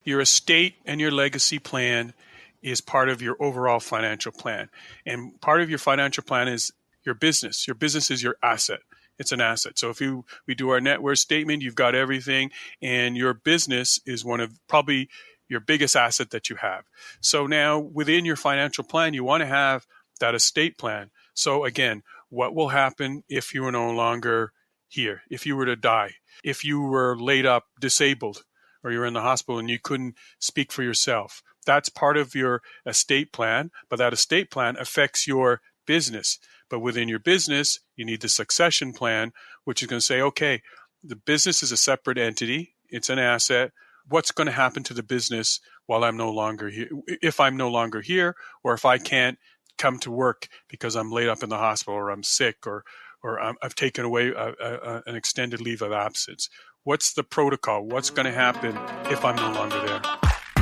Your estate and your legacy plan is part of your overall financial plan. And part of your financial plan is your business. Your business is your asset. It's an asset. So if we do our net worth statement, you've got everything, and your business is one of probably your biggest asset that you have. So now within your financial plan, you want to have that estate plan. So again, what will happen if you are no longer here? If you were to die, if you were laid up disabled, or you're in the hospital and you couldn't speak for yourself. That's part of your estate plan, but that estate plan affects your business. But within your business, you need the succession plan, which is going to say, okay, the business is a separate entity. It's an asset. What's going to happen to the business while I'm no longer here? If I'm no longer here, or if I can't come to work because I'm laid up in the hospital, or I'm sick, or I've taken away an extended leave of absence. What's the protocol? What's going to happen if I'm no longer there?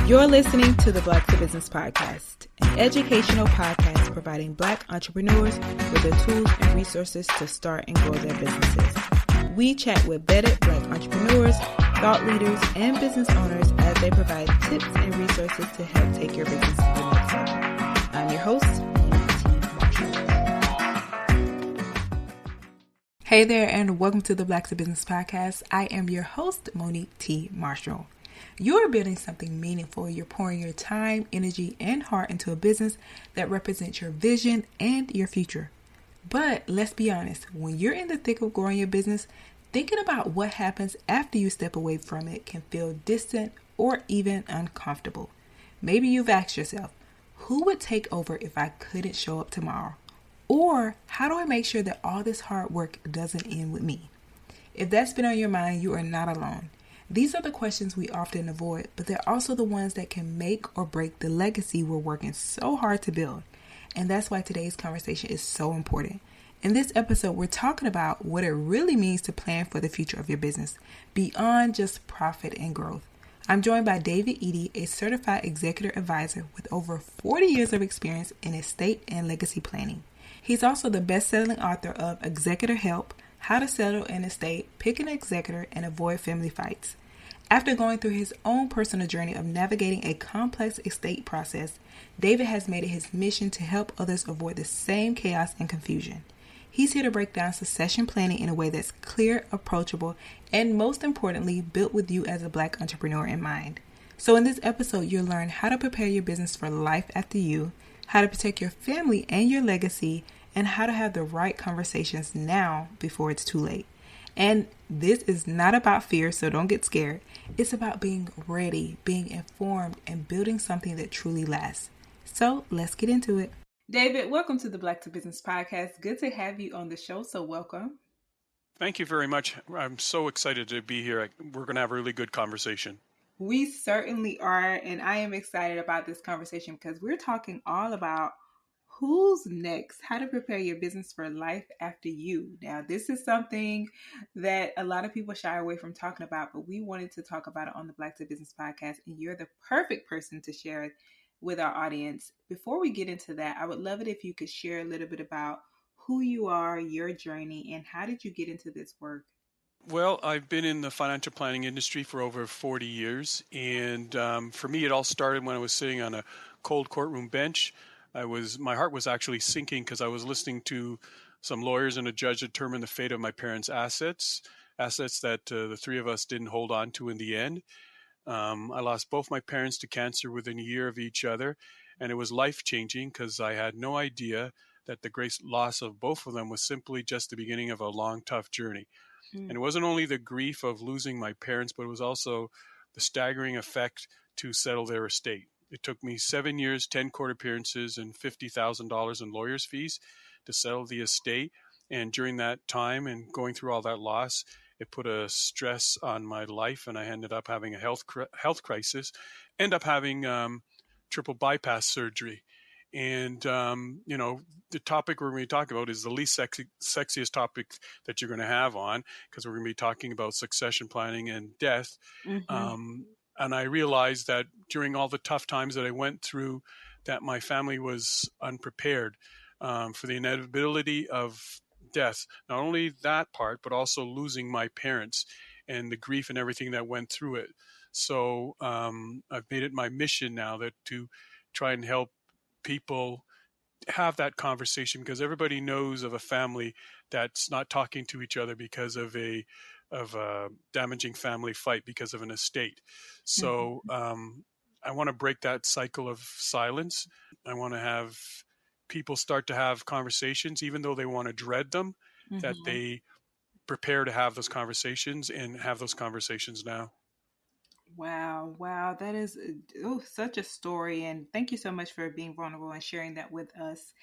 You're listening to the Black to Business Podcast, an educational podcast providing Black entrepreneurs with the tools and resources to start and grow their businesses. We chat with vetted Black entrepreneurs, thought leaders, and business owners as they provide tips and resources to help take your business to the next level. I'm your host, Hey there, and welcome to the Black to Business Podcast. I am your host, Monique T. Marshall. You're building something meaningful. You're pouring your time, energy, and heart into a business that represents your vision and your future. But let's be honest, when you're in the thick of growing your business, thinking about what happens after you step away from it can feel distant or even uncomfortable. Maybe you've asked yourself, who would take over if I couldn't show up tomorrow? Or how do I make sure that all this hard work doesn't end with me? If that's been on your mind, you are not alone. These are the questions we often avoid, but they're also the ones that can make or break the legacy we're working so hard to build. And that's why today's conversation is so important. In this episode, we're talking about what it really means to plan for the future of your business, beyond just profit and growth. I'm joined by David Edey, a Certified Executor Advisor with over 40 years of experience in estate and legacy planning. He's also the best-selling author of Executor Help, How to Settle an Estate, Pick an Executor, and Avoid Family Fights. After going through his own personal journey of navigating a complex estate process, David has made it his mission to help others avoid the same chaos and confusion. He's here to break down succession planning in a way that's clear, approachable, and most importantly, built with you as a Black entrepreneur in mind. So in this episode, you'll learn how to prepare your business for life after you, how to protect your family and your legacy, and how to have the right conversations now before it's too late. And this is not about fear, so don't get scared. It's about being ready, being informed, and building something that truly lasts. So let's get into it. David, welcome to the Black to Business Podcast. Good to have you on the show, so welcome. Thank you very much. I'm so excited to be here. We're going to have a really good conversation. We certainly are, and I am excited about this conversation because we're talking all about who's next, how to prepare your business for life after you. Now, this is something that a lot of people shy away from talking about, but we wanted to talk about it on the Black to Business Podcast, and you're the perfect person to share it with our audience. Before we get into that, I would love it if you could share a little bit about who you are, your journey, and how did you get into this work? Well, I've been in the financial planning industry for over 40 years, and for me, it all started when I was sitting on a cold courtroom bench. My heart was actually sinking because I was listening to some lawyers and a judge determine the fate of my parents' assets that the three of us didn't hold on to in the end. I lost both my parents to cancer within a year of each other, and it was life-changing because I had no idea that the great loss of both of them was simply just the beginning of a long, tough journey. And it wasn't only the grief of losing my parents, but it was also the staggering effect to settle their estate. It took me 7 years, 10 court appearances, and $50,000 in lawyer's fees to settle the estate. And during that time and going through all that loss, it put a stress on my life, and I ended up having a health crisis, end up having triple bypass surgery. And, the topic we're going to be talking about is the least sexiest topic that you're going to have on, because we're going to be talking about succession planning and death. Mm-hmm. And I realized that during all the tough times that I went through, that my family was unprepared for the inevitability of death. Not only that part, but also losing my parents and the grief and everything that went through it. So I've made it my mission now that to try and help people have that conversation, because everybody knows of a family that's not talking to each other because of a damaging family fight because of an estate. So I want to break that cycle of silence. I want to have people start to have conversations, even though they want to dread them, that Mm-hmm. they prepare to have those conversations and have those conversations now. Wow, wow, that is such a story. And thank you so much for being vulnerable and sharing that with us.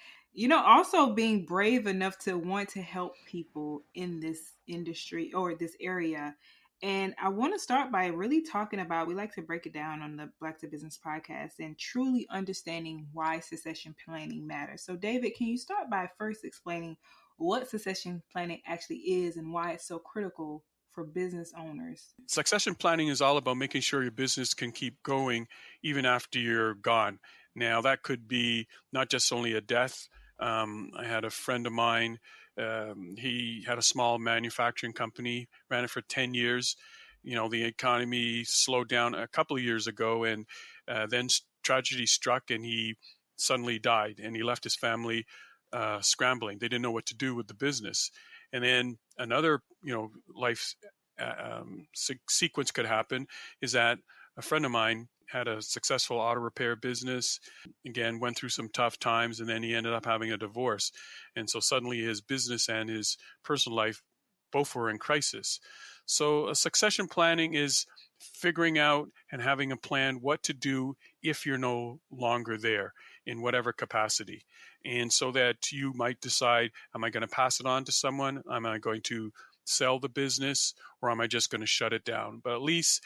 Also being brave enough to want to help people in this industry or this area. And I want to start by really talking about, we like to break it down on the Black to Business podcast and truly understanding why succession planning matters. So, David, can you start by first explaining what succession planning actually is and why it's so critical for business owners? Succession planning is all about making sure your business can keep going even after you're gone. Now, that could be not just only a death. I had a friend of mine, he had a small manufacturing company, ran it for 10 years. The economy slowed down a couple of years ago, and then tragedy struck, and he suddenly died, and he left his family scrambling. They didn't know what to do with the business. And then another, life sequence could happen is that a friend of mine had a successful auto repair business, again went through some tough times, and then he ended up having a divorce, and so suddenly his business and his personal life both were in crisis. So a succession planning is figuring out and having a plan what to do if you're no longer there in whatever capacity, and so that you might decide, am I going to pass it on to someone, am I going to sell the business, or am I just going to shut it down? But at least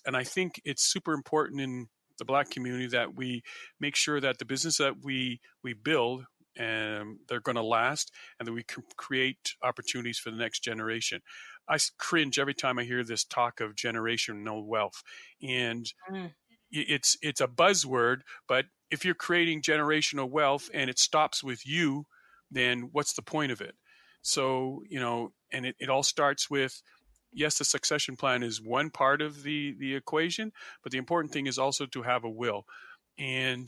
and I think it's super important in the Black community that we make sure that the business that we build, and they're going to last, and that we create opportunities for the next generation. I cringe every time I hear this talk of generational wealth, and Mm. it's a buzzword, but if you're creating generational wealth and it stops with you, then what's the point of it? So, and it all starts with, yes, the succession plan is one part of the equation, but the important thing is also to have a will. And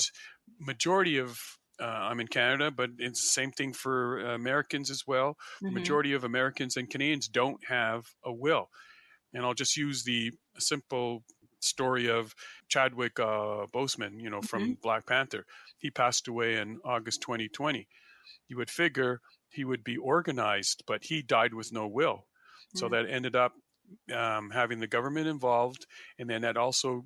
majority of I'm in Canada, but it's the same thing for Americans as well. The Mm-hmm. majority of Americans and Canadians don't have a will. And I'll just use the simple story of Chadwick Boseman, Mm-hmm. from Black Panther. He passed away in August 2020. You would figure he would be organized, but he died with no will. So that ended up having the government involved, and then that also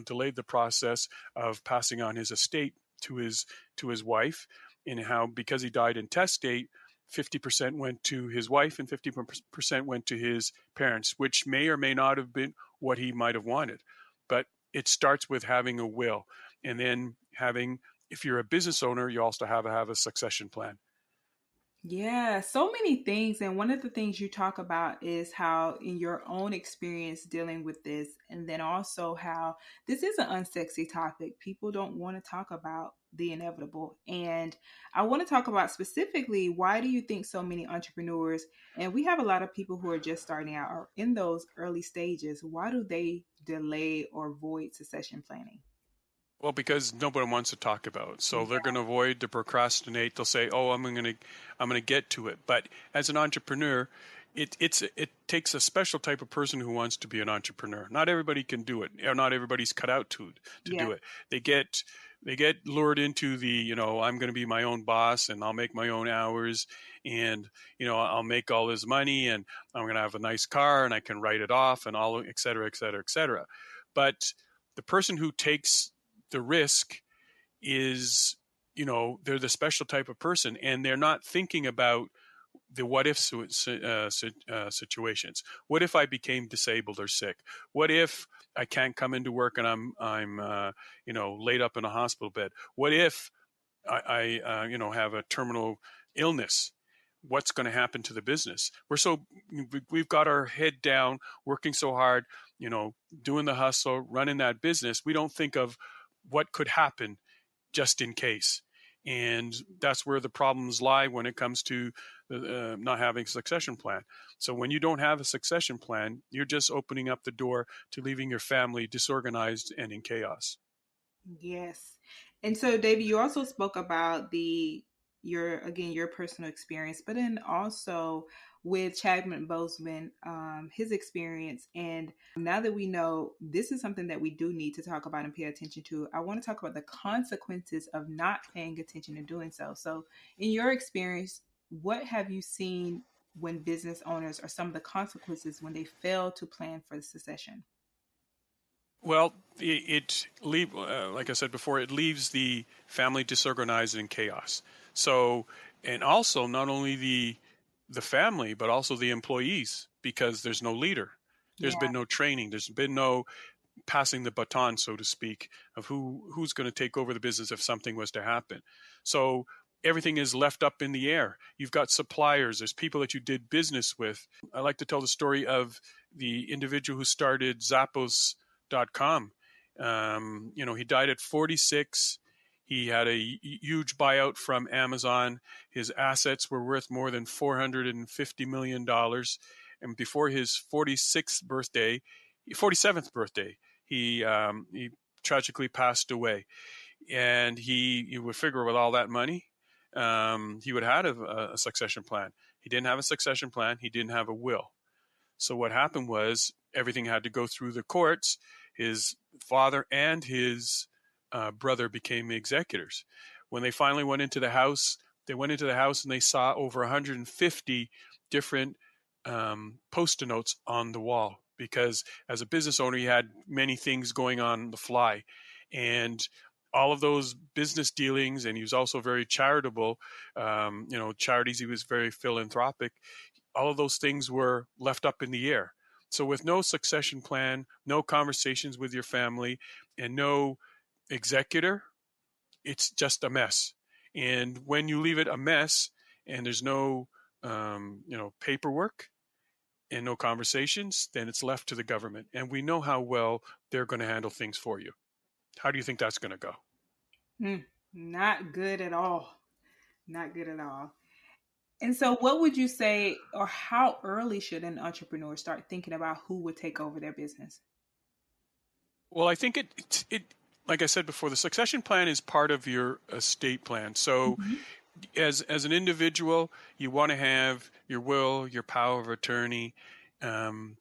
delayed the process of passing on his estate to his wife. And how, because he died intestate, 50% went to his wife and 50% went to his parents, which may or may not have been what he might have wanted. But it starts with having a will, and then having, if you're a business owner, you also have a succession plan. Yeah, so many things. And one of the things you talk about is how, in your own experience dealing with this, and then also how this is an unsexy topic. People don't want to talk about the inevitable. And I want to talk about specifically, why do you think so many entrepreneurs, and we have a lot of people who are just starting out or in those early stages, why do they delay or avoid succession planning? Well, because nobody wants to talk about it. So they're Yeah. going to avoid, to procrastinate. They'll say, "Oh, I'm going to get to it." But as an entrepreneur, it takes a special type of person who wants to be an entrepreneur. Not everybody can do it, or not everybody's cut out to Yeah. do it. They get lured into the, I'm going to be my own boss, and I'll make my own hours, and I'll make all this money, and I'm going to have a nice car, and I can write it off, and all, et cetera, et cetera, et cetera. But the person who takes the risk is, they're the special type of person, and they're not thinking about the what if situations. What if I became disabled or sick? What if I can't come into work and I'm laid up in a hospital bed? What if I have a terminal illness? What's going to happen to the business? We've got our head down, working so hard, doing the hustle, running that business. We don't think of what could happen just in case. And that's where the problems lie when it comes to not having a succession plan. So when you don't have a succession plan, you're just opening up the door to leaving your family disorganized and in chaos. Yes. And so, David, you also spoke about your personal experience, but then also with Chadwick Boseman, his experience. And now that we know this is something that we do need to talk about and pay attention to, I want to talk about the consequences of not paying attention and doing so. So, in your experience, what have you seen when business owners, or some of the consequences when they fail to plan for the succession? Well, like I said before, it leaves the family disorganized and in chaos. So, and also not only the family, but also the employees, because there's no leader. There's Yeah. been no training. There's been no passing the baton, so to speak, of who's going to take over the business if something was to happen. So everything is left up in the air. You've got suppliers. There's people that you did business with. I like to tell the story of the individual who started Zappos.com. He died at 46. He had a huge buyout from Amazon. His assets were worth more than $450 million. And before his 47th birthday, he tragically passed away. And you would figure with all that money, he would have had a succession plan. He didn't have a succession plan. He didn't have a will. So what happened was everything had to go through the courts. His father and his brother became executors. When they finally went into the house, and they saw over 150 different Post-it notes on the wall, because as a business owner, he had many things going on the fly. And all of those business dealings, and he was also very charitable, charities, he was very philanthropic. All of those things were left up in the air. So with no succession plan, no conversations with your family, and no executor, it's just a mess. And when you leave it a mess and there's no paperwork and no conversations, then it's left to the government. And we know how well they're going to handle things for you. How do you think that's going to go? Not good at all. Not good at all. And so, what would you say, or how early should an entrepreneur start thinking about who would take over their business? Well, I think like I said before, the succession plan is part of your estate plan. So Mhm. as an individual, you want to have your will, your power of attorney,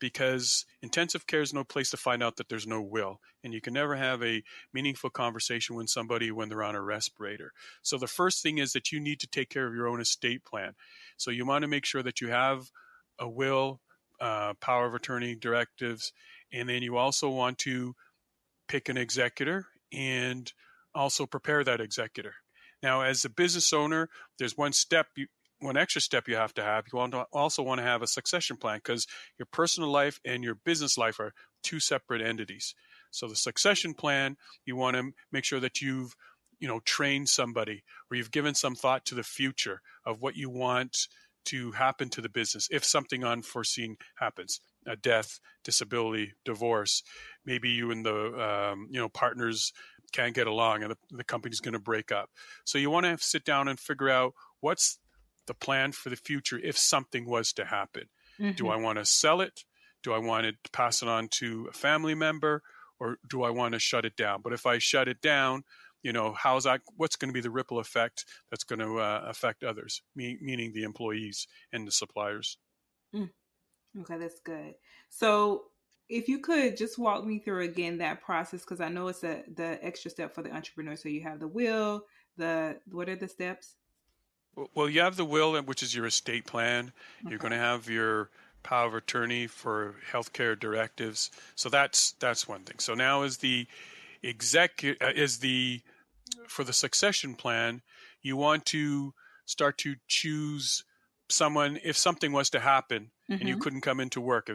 because intensive care is no place to find out that there's no will, and you can never have a meaningful conversation with somebody when they're on a respirator. So the first thing is that you need to take care of your own estate plan. So you want to make sure that you have a will, power of attorney, directives, and then you also want to pick an executor and also prepare that executor. Now, as a business owner, there's one extra step you have to have. You also want to have a succession plan, because your personal life and your business life are two separate entities. So the succession plan, you want to make sure that you've trained somebody, or you've given some thought to the future of what you want to happen to the business if something unforeseen happens, a death, disability, divorce. Maybe you and the partners can't get along, and the company's going to break up. So you want to sit down and figure out what's the plan for the future if something was to happen. Do Mm-hmm. I want to sell it? Do I want to pass it on to a family member, or do I want to shut it down? But if I shut it down, what's going to be the ripple effect that's going to affect others, meaning the employees and the suppliers? Mm. Okay, that's good. So, if you could just walk me through again that process, because I know it's the extra step for the entrepreneur. So you have the will, what are the steps? Well, you have the will, which is your estate plan. You're going Okay. to have your power of attorney for healthcare directives. So that's one thing. So now is the for the succession plan, you want to start to choose someone if something was to happen and you Mm-hmm. couldn't come into work.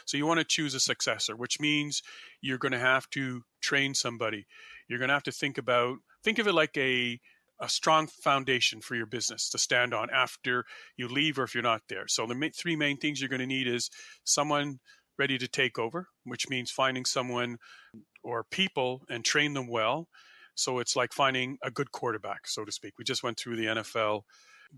So you want to choose a successor, which means you're going to have to train somebody. You're going to have to think of it like a strong foundation for your business to stand on after you leave, or if you're not there. So the three main things you're going to need is someone ready to take over, which means finding someone or people and train them well. So it's like finding a good quarterback, so to speak. We just went through the NFL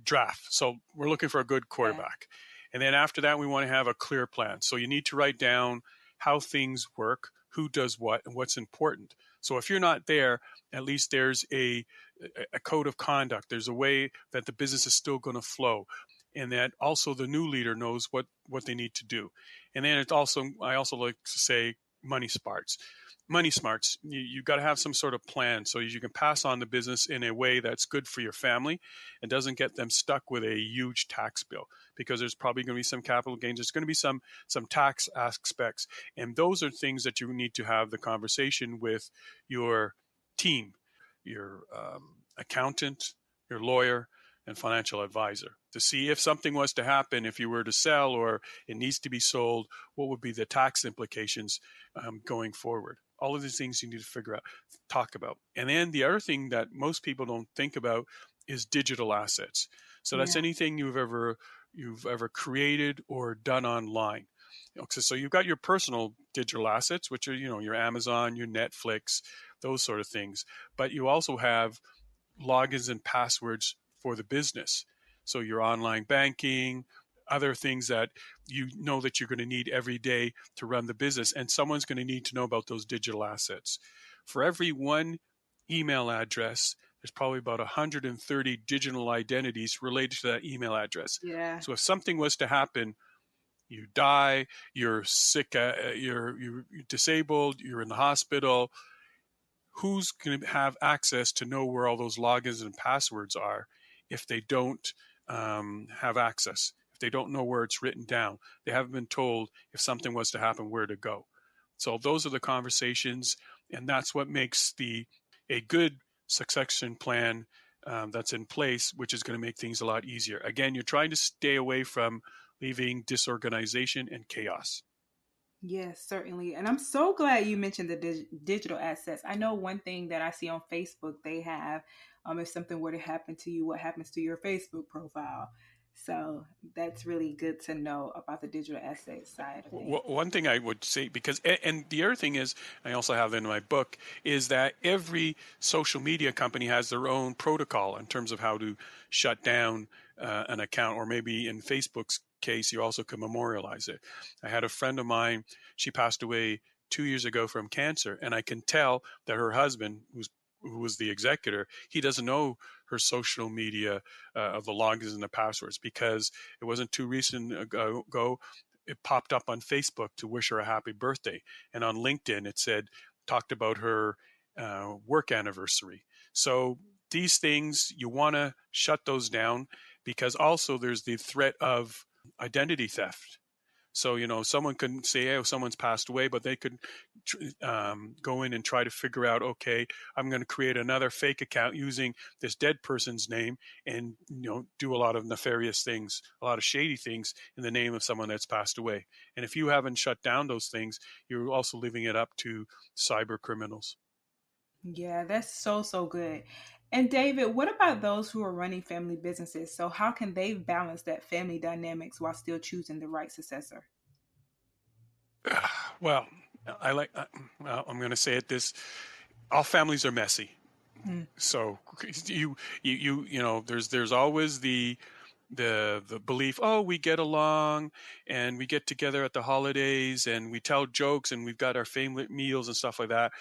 draft. So we're looking for a good Yeah. quarterback. And then after that, we want to have a clear plan. So you need to write down how things work, who does what, and what's important. So if you're not there, at least there's a code of conduct. There's a way that the business is still going to flow, and that also the new leader knows what they need to do. And then I also like to say money smarts. Money smarts. You got to have some sort of plan so you can pass on the business in a way that's good for your family and doesn't get them stuck with a huge tax bill, because there's probably going to be some capital gains. There's going to be some tax aspects, and those are things that you need to have the conversation with your team, your accountant, your lawyer, and financial advisor to see if something was to happen, if you were to sell or it needs to be sold, what would be the tax implications going forward. All of these things you need to figure out, talk about. And then the other thing that most people don't think about is digital assets. So that's Yeah. anything you've ever created or done online. So you've got your personal digital assets, which are your Amazon, your Netflix, those sort of things. But you also have logins and passwords for the business. So your online banking, other things that you know that you're going to need every day to run the business, and someone's going to need to know about those digital assets. For every one email address, there's probably about 130 digital identities related to that email address. Yeah. So if something was to happen, you die, you're sick, you're disabled, you're in the hospital, who's going to have access to know where all those logins and passwords are if they don't have access, if they don't know where it's written down, they haven't been told if something was to happen where to go. So those are the conversations, and that's what makes a good succession plan that's in place, which is going to make things a lot easier. Again, you're trying to stay away from leaving disorganization and chaos. Yes, certainly. And I'm so glad you mentioned the digital assets. I know one thing that I see on Facebook, they have, if something were to happen to you, what happens to your Facebook profile? So that's really good to know about the digital asset side of things. One thing I would say, because, and the other thing is, I also have in my book, is that every social media company has their own protocol in terms of how to shut down an account, or maybe in Facebook's case, you also can memorialize it. I had a friend of mine, she passed away 2 years ago from cancer, and I can tell that her husband, who was the executor, he doesn't know her social media of the logins and the passwords, because it wasn't too recent ago it popped up on Facebook to wish her a happy birthday. And on LinkedIn, it talked about her work anniversary. So these things, you want to shut those down, because also there's the threat of identity theft. So, someone can say, oh, someone's passed away, but they could go in and try to figure out, okay, I'm going to create another fake account using this dead person's name and, do a lot of nefarious things, a lot of shady things in the name of someone that's passed away. And if you haven't shut down those things, you're also leaving it up to cyber criminals. Yeah, that's so, so good. And David, what about those who are running family businesses? So how can they balance that family dynamics while still choosing the right successor? Well, I'm going to say it this: all families are messy. Hmm. So there's always the belief, oh, we get along and we get together at the holidays and we tell jokes and we've got our family meals and stuff like that.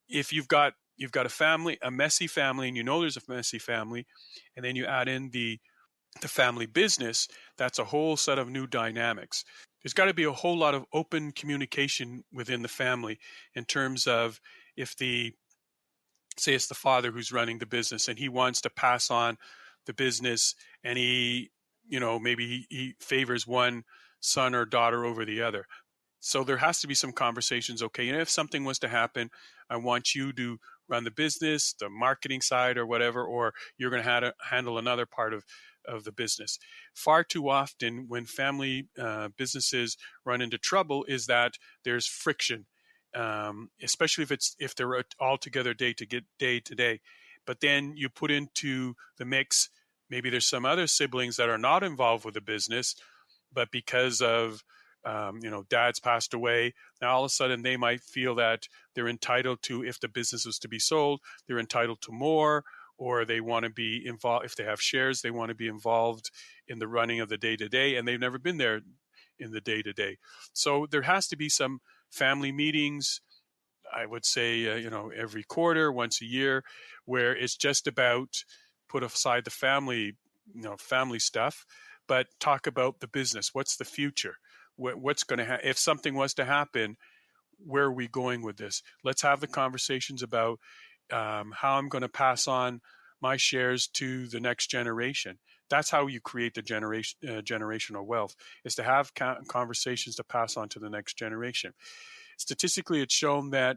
If you've got a messy family, and there's a messy family, and then you add in the family business, that's a whole set of new dynamics. There's got to be a whole lot of open communication within the family in terms of, if say it's the father who's running the business and he wants to pass on the business, and maybe he favors one son or daughter over the other. So there has to be some conversations. Okay, if something was to happen, I want you to run the business, the marketing side or whatever, or you're going to handle another part of the business. Far too often when family businesses run into trouble is that there's friction, especially if they're all together day to day. But then you put into the mix, maybe there's some other siblings that are not involved with the business, but because of dad's passed away, now all of a sudden they might feel that they're entitled to, if the business was to be sold, they're entitled to more, or they want to be involved. If they have shares, they want to be involved in the running of the day-to-day, and they've never been there in the day-to-day. So there has to be some family meetings, I would say, every quarter, once a year, where it's just about put aside the family stuff, but talk about the business. What's the future? What's going to if something was to happen, where are we going with this? Let's have the conversations about how I'm going to pass on my shares to the next generation. That's how you create the generational wealth, is to have conversations to pass on to the next generation. Statistically, it's shown that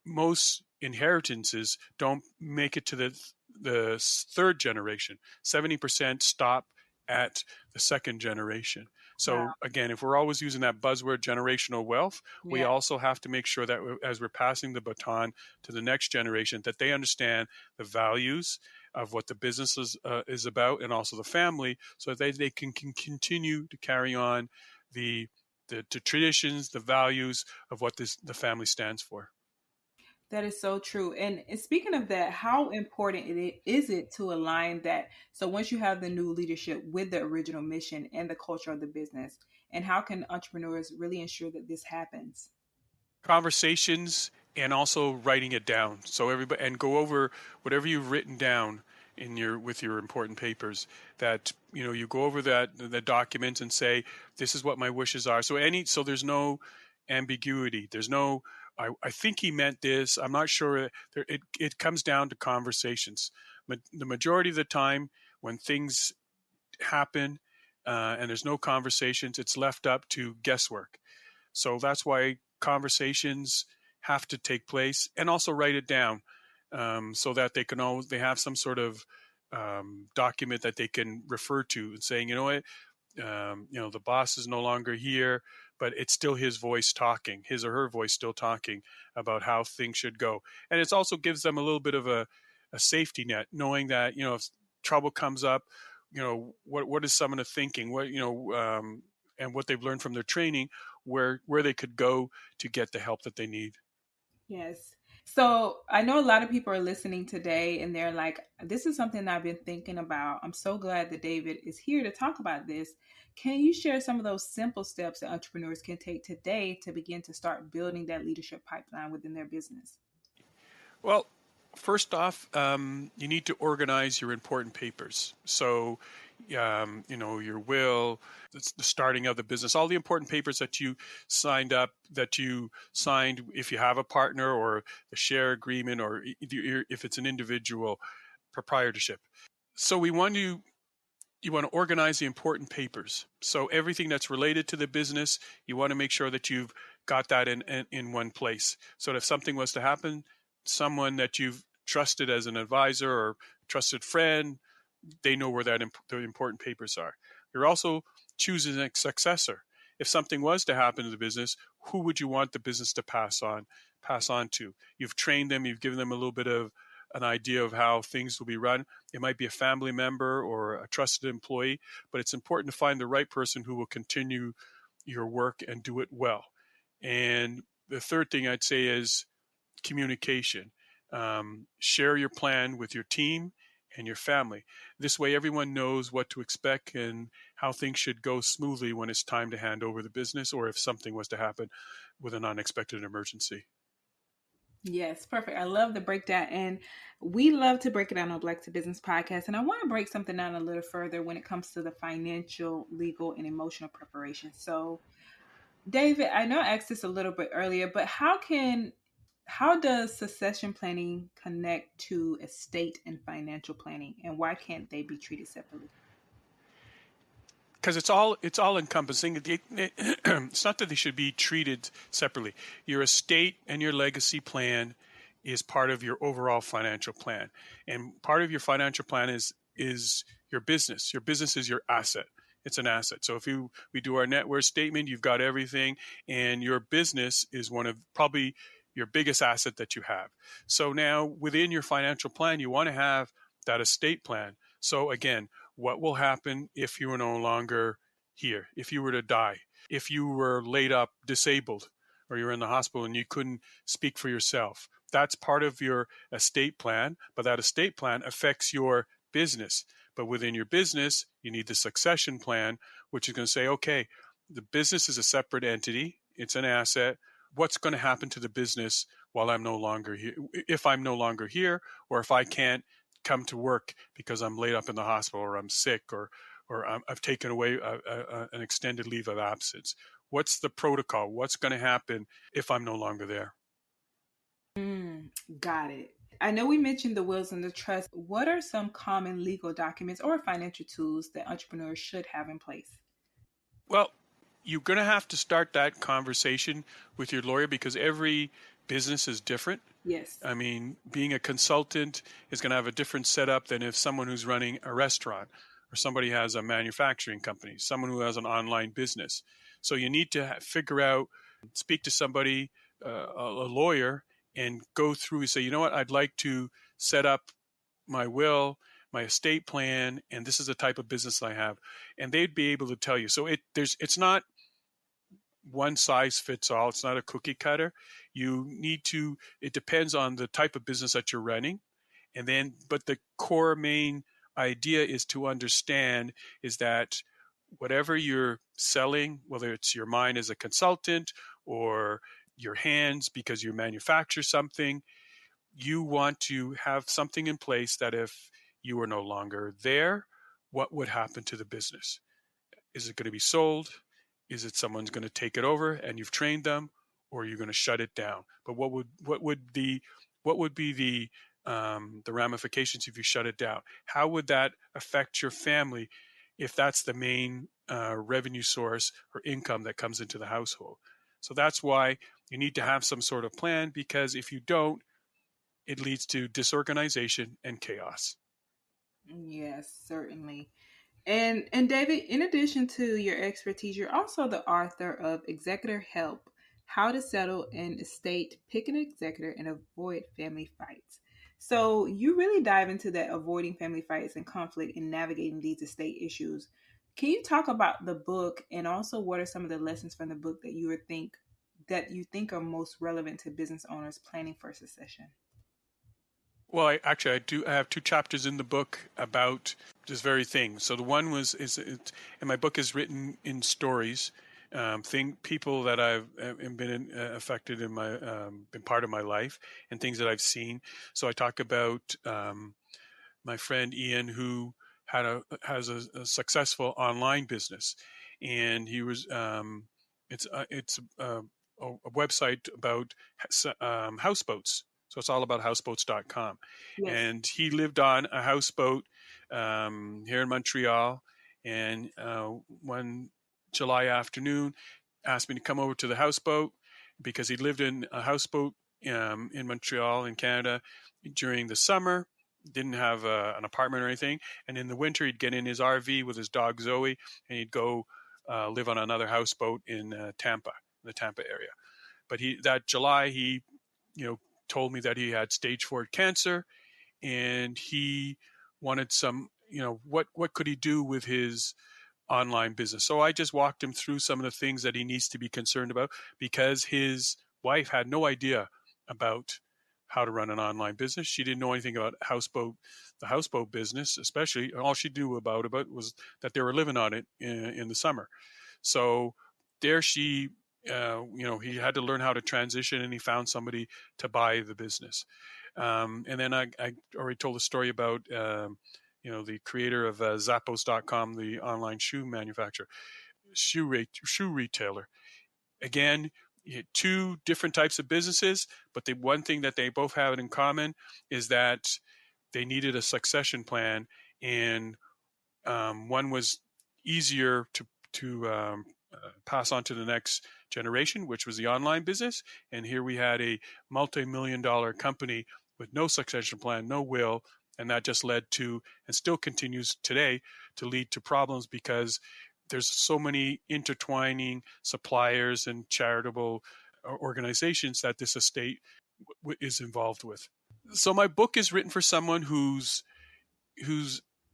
most inheritances don't make it to the third generation. 70% stop at the second generation. Wow. So again, if we're always using that buzzword generational wealth, we Yeah. also have to make sure that as we're passing the baton to the next generation, that they understand the values of what the business is about, and also the family, so that they can continue to carry on the traditions, the values of what the family stands for. That is so true. And speaking of that, how important is it to align that? So once you have the new leadership with the original mission and the culture of the business, and how can entrepreneurs really ensure that this happens? Conversations, and also writing it down. So everybody, and go over whatever you've written down in your important papers, that you go over the document and say, this is what my wishes are. So there's no ambiguity. There's no I think he meant this. I'm not sure. It comes down to conversations. The majority of the time when things happen, and there's no conversations, it's left up to guesswork. So that's why conversations have to take place, and also write it down, so that they have some sort of document that they can refer to, and saying, the boss is no longer here, but it's still his voice talking, his or her voice still talking about how things should go. And it also gives them a little bit of a safety net, knowing that, if trouble comes up, what is someone thinking, and what they've learned from their training, where they could go to get the help that they need. Yes. So I know a lot of people are listening today and they're like, this is something I've been thinking about. I'm so glad that David is here to talk about this. Can you share some of those simple steps that entrepreneurs can take today to begin to start building that leadership pipeline within their business? Well, first off, you need to organize your important papers. So, your will, the starting of the business, all the important papers that you signed if you have a partner, or a share agreement, or if it's an individual proprietorship. So you want to organize the important papers. So everything that's related to the business, you want to make sure that you've got that in one place. So that if something was to happen, someone that you've trusted as an advisor or trusted friend, they know where the important papers are. You're also choosing a successor. If something was to happen to the business, who would you want the business to pass on to? You've trained them, you've given them a little bit of an idea of how things will be run. It might be a family member or a trusted employee, but it's important to find the right person who will continue your work and do it well. And the third thing I'd say is communication. Share your plan with your team and your family. This way, everyone knows what to expect and how things should go smoothly when it's time to hand over the business, or if something was to happen with an unexpected emergency. Yes, perfect. I love the breakdown. And we love to break it down on Black to Business podcast. And I want to break something down a little further when it comes to the financial, legal, and emotional preparation. So, David, I know I asked this a little bit earlier, but how does succession planning connect to estate and financial planning? And why can't they be treated separately? Because it's all encompassing. It's not that they should be treated separately. Your estate and your legacy plan is part of your overall financial plan, and part of your financial plan is your business. Your business is your asset. It's an asset. So if we do our net worth statement, you've got everything, and your business is one of probably your biggest asset that you have. So now within your financial plan, you want to have that estate plan. So again, what will happen if you are no longer here, if you were to die, if you were laid up disabled? or you're in the hospital and you couldn't speak for yourself. That's part of your estate plan, but that estate plan affects your business. But within your business, you need the succession plan, which is going to say, okay, the business is a separate entity, it's an asset. What's going to happen to the business while I'm no longer here? If I'm no longer here, or if I can't come to work because I'm laid up in the hospital, or I'm sick, or I've taken away an extended leave of absence. What's the protocol? What's going to happen if I'm no longer there? Got it. I know we mentioned the wills and the trust. What are some common legal documents or financial tools that entrepreneurs should have in place? Well, you're going to have to start that conversation with your lawyer because every business is different. Yes. I mean, being a consultant is going to have a different setup than if someone who's running a restaurant, or somebody has a manufacturing company, someone who has an online business. So you need to figure out, speak to somebody, a lawyer, and go through and say, you know what, I'd like to set up my will, my estate plan, and this is the type of business I have. And they'd be able to tell you. So it's not one size fits all. It's not a cookie cutter. It depends on the type of business that you're running. But the core main idea is to understand is that whatever you're selling, whether it's your mind as a consultant or your hands because you manufacture something, you want to have something in place that if you are no longer there, what would happen to the business? Is it going to be sold? Is it someone's going to take it over and you've trained them, or are you going to shut it down? But what would be the ramifications if you shut it down? How would that affect your family if that's the main revenue source or income that comes into the household? So that's why you need to have some sort of plan, because if you don't, it leads to disorganization and chaos. Yes, certainly. And David, in addition to your expertise, you're also the author of Executor Help: How to Settle an Estate, Pick an Executor, and Avoid Family Fights. So you really dive into that, avoiding family fights and conflict and navigating these estate issues. Can you talk about the book, and also what are some of the lessons from the book that you think are most relevant to business owners planning for succession? Well, I have two chapters in the book about this very thing. So the one and my book is written in stories, people that I've been affected in my been part of my life, and things that I've seen. So I talk about my friend Ian, who has a successful online business, and he was it's a website about houseboats. So it's all about houseboats.com. Yes. And he lived on a houseboat here in Montreal. And one July afternoon, asked me to come over to the houseboat because he lived in a houseboat in Montreal, in Canada, during the summer. Didn't have an apartment or anything. And in the winter, he'd get in his RV with his dog Zoe, and he'd go live on another houseboat in Tampa, the Tampa area. But that July, he, told me that he had stage 4 cancer, and he wanted some, what could he do with his online business. So I just walked him through some of the things that he needs to be concerned about, because his wife had no idea about how to run an online business. She didn't know anything about the houseboat business, especially. All she knew about it was that they were living on it in the summer. So there he had to learn how to transition, and he found somebody to buy the business. And then I already told a story about, the creator of Zappos.com, the online shoe manufacturer, shoe retailer. Again, you had two different types of businesses, but the one thing that they both have in common is that they needed a succession plan, and one was easier to pass on to the next generation, which was the online business. And here we had a multi-million-dollar company with no succession plan, no will, and that just led to, and still continues today, to lead to problems, because there's so many intertwining suppliers and charitable organizations that this estate is involved with. So my book is written for someone who's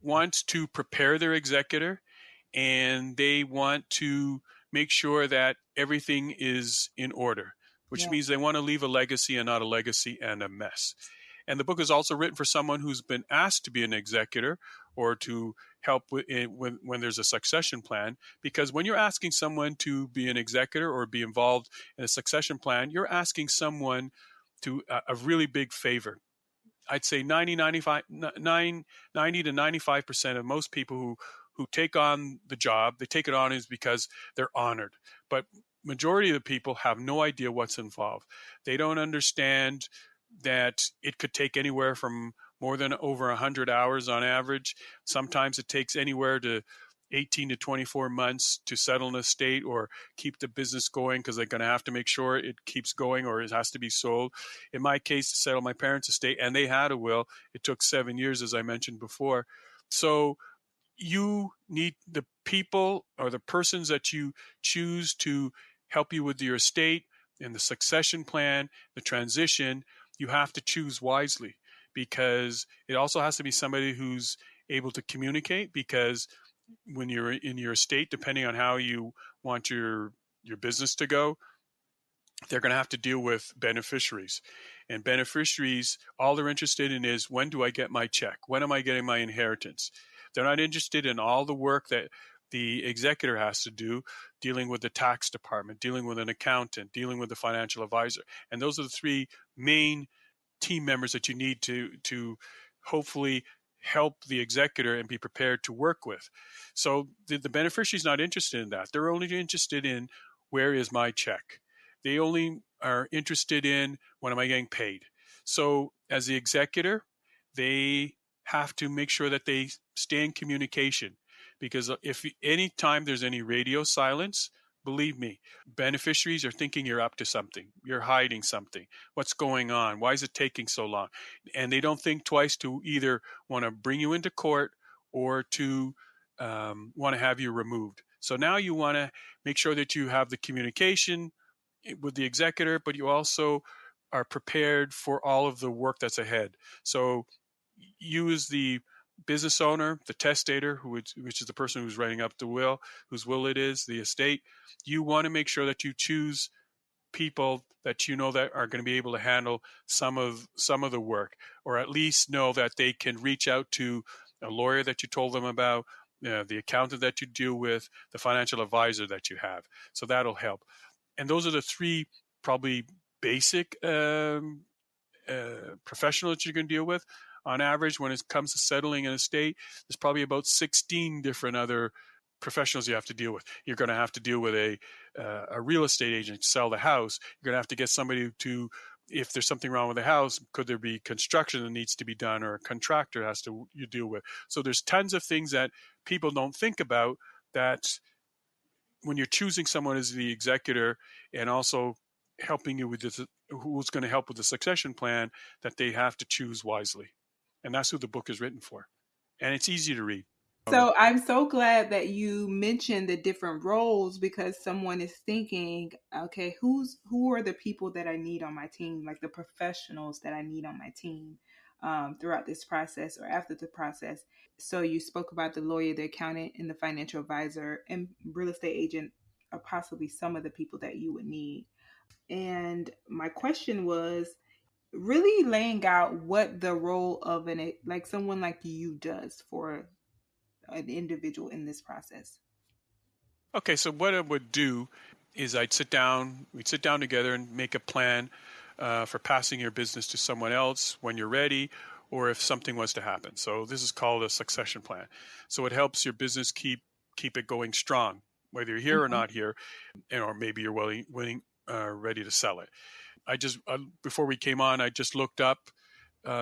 wants to prepare their executor, and they want to make sure that everything is in order. which Yeah. means they want to leave a legacy and not a legacy and a mess. And the book is also written for someone who's been asked to be an executor or to help with when there's a succession plan. Because when you're asking someone to be an executor or be involved in a succession plan, you're asking someone to a really big favor. I'd say 90 to 95% of most people who take on the job, they take it on is because they're honored. But majority of the people have no idea what's involved. They don't understand that it could take anywhere from more than over 100 hours on average. Sometimes it takes anywhere to 18 to 24 months to settle an estate or keep the business going, because they're going to have to make sure it keeps going or it has to be sold. In my case, to settle my parents' estate, and they had a will, it took 7 years, as I mentioned before. So you need the people or the persons that you choose to help you with your estate and the succession plan, the transition. You have to choose wisely, because it also has to be somebody who's able to communicate, because when you're in your estate, depending on how you want your business to go, they're going to have to deal with beneficiaries. And beneficiaries, all they're interested in is, when do I get my check? When am I getting my inheritance? They're not interested in all the work that the executor has to do, dealing with the tax department, dealing with an accountant, dealing with the financial advisor. And those are the three main team members that you need to hopefully help the executor and be prepared to work with. So the beneficiary is not interested in that. They're only interested in, where is my check? They only are interested in, when am I getting paid? So as the executor, they have to make sure that they stay in communication, because if any time there's any radio silence, believe me, beneficiaries are thinking you're up to something. You're hiding something. What's going on? Why is it taking so long? And they don't think twice to either want to bring you into court or to want to have you removed. So now you want to make sure that you have the communication with the executor, but you also are prepared for all of the work that's ahead. So you, as the business owner, the testator, which is the person who's writing up the will, whose will it is, the estate, you want to make sure that you choose people that you know that are going to be able to handle some of the work, or at least know that they can reach out to a lawyer that you told them about, the accountant that you deal with, the financial advisor that you have. So that'll help. And those are the three probably basic professionals that you can deal with. On average, when it comes to settling an estate, there's probably about 16 different other professionals you have to deal with. You're going to have to deal with a real estate agent to sell the house. You're going to have to get somebody to, if there's something wrong with the house, could there be construction that needs to be done, or a contractor has to you deal with. So there's tons of things that people don't think about, that when you're choosing someone as the executor and also helping you with this, who's going to help with the succession plan, that they have to choose wisely. And that's who the book is written for. And it's easy to read. So I'm so glad that you mentioned the different roles, because someone is thinking, okay, who are the people that I need on my team, like the professionals that I need on my team throughout this process or after the process. So you spoke about the lawyer, the accountant, and the financial advisor, and real estate agent are possibly some of the people that you would need. And my question was really laying out what the role of like someone like you does for an individual in this process. Okay, so what I would do is we'd sit down together and make a plan for passing your business to someone else when you're ready, or if something was to happen. So this is called a succession plan. So it helps your business keep it going strong, whether you're here or not here, or maybe you're ready to sell it. Before we came on, I just looked up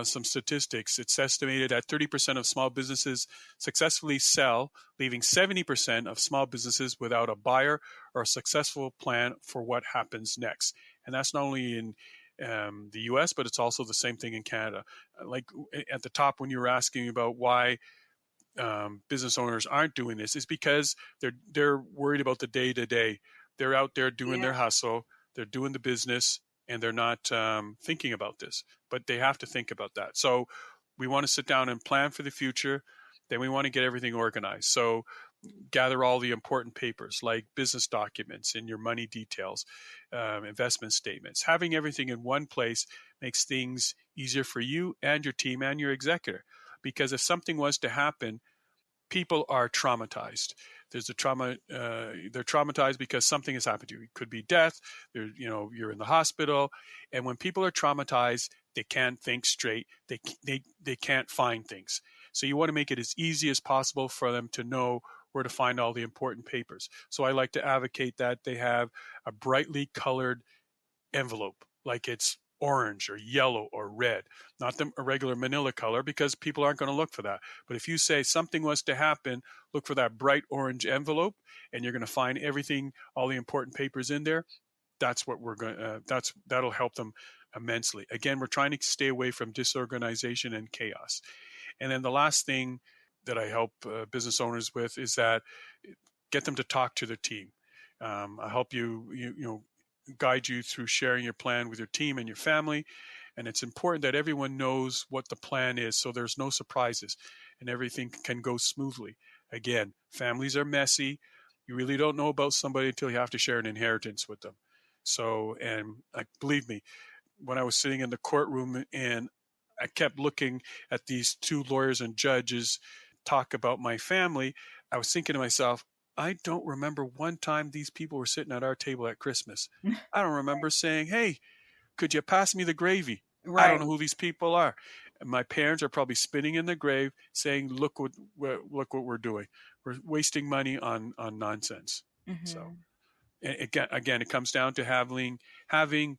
some statistics. It's estimated that 30% of small businesses successfully sell, leaving 70% of small businesses without a buyer or a successful plan for what happens next. And that's not only in the US, but it's also the same thing in Canada. Like at the top, when you were asking about why business owners aren't doing this, is because they're worried about the day to day. They're out there doing their hustle, they're doing the business, and they're not thinking about this. But they have to think about that. So we want to sit down and plan for the future. Then we want to get everything organized. So gather all the important papers like business documents and your money details, investment statements. Having everything in one place makes things easier for you and your team and your executor. Because if something was to happen, people are traumatized. There's a trauma. They're traumatized because something has happened to you. It could be death. You're in the hospital, and when people are traumatized, they can't think straight. They can't find things. So you want to make it as easy as possible for them to know where to find all the important papers. So I like to advocate that they have a brightly colored envelope, like it's orange or yellow or red, not the regular manila color, because people aren't going to look for that. But if you say something was to happen, look for that bright orange envelope, and you're going to find everything, all the important papers in there. That's what we're going. That'll help them immensely. Again, we're trying to stay away from disorganization and chaos. And then the last thing that I help business owners with is that get them to talk to their team. I help guide you through sharing your plan with your team and your family. And it's important that everyone knows what the plan is so there's no surprises and everything can go smoothly. Again, families are messy. You really don't know about somebody until you have to share an inheritance with them. So, and believe me, when I was sitting in the courtroom and I kept looking at these two lawyers and judges talk about my family, I was thinking to myself, I don't remember one time these people were sitting at our table at Christmas. I don't remember saying, hey, could you pass me the gravy? I don't Right. know who these people are. And my parents are probably spinning in the grave saying, look what we're doing. We're wasting money on nonsense. So Mm-hmm. again, it comes down to having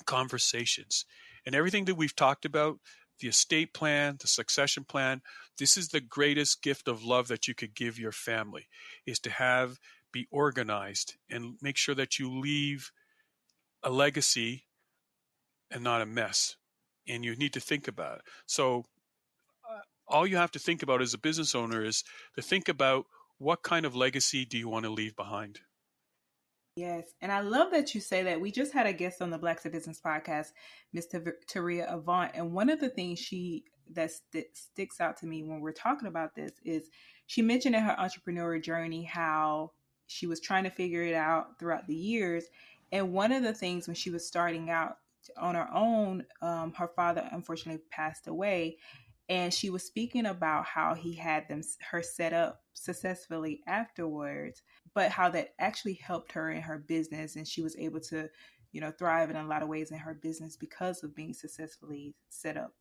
conversations. And everything that we've talked about, the estate plan, the succession plan, this is the greatest gift of love that you could give your family, is to be organized and make sure that you leave a legacy and not a mess. And you need to think about it. So all you have to think about as a business owner is to think about what kind of legacy do you want to leave behind? Yes, and I love that you say that. We just had a guest on the Blacks of Business podcast, Miss Taria Avant, and one of the things that sticks out to me when we're talking about this is she mentioned in her entrepreneurial journey how she was trying to figure it out throughout the years, and one of the things when she was starting out on her own, her father unfortunately passed away, and she was speaking about how he had her set up successfully afterwards, but how that actually helped her in her business, and she was able to thrive in a lot of ways in her business because of being successfully set up.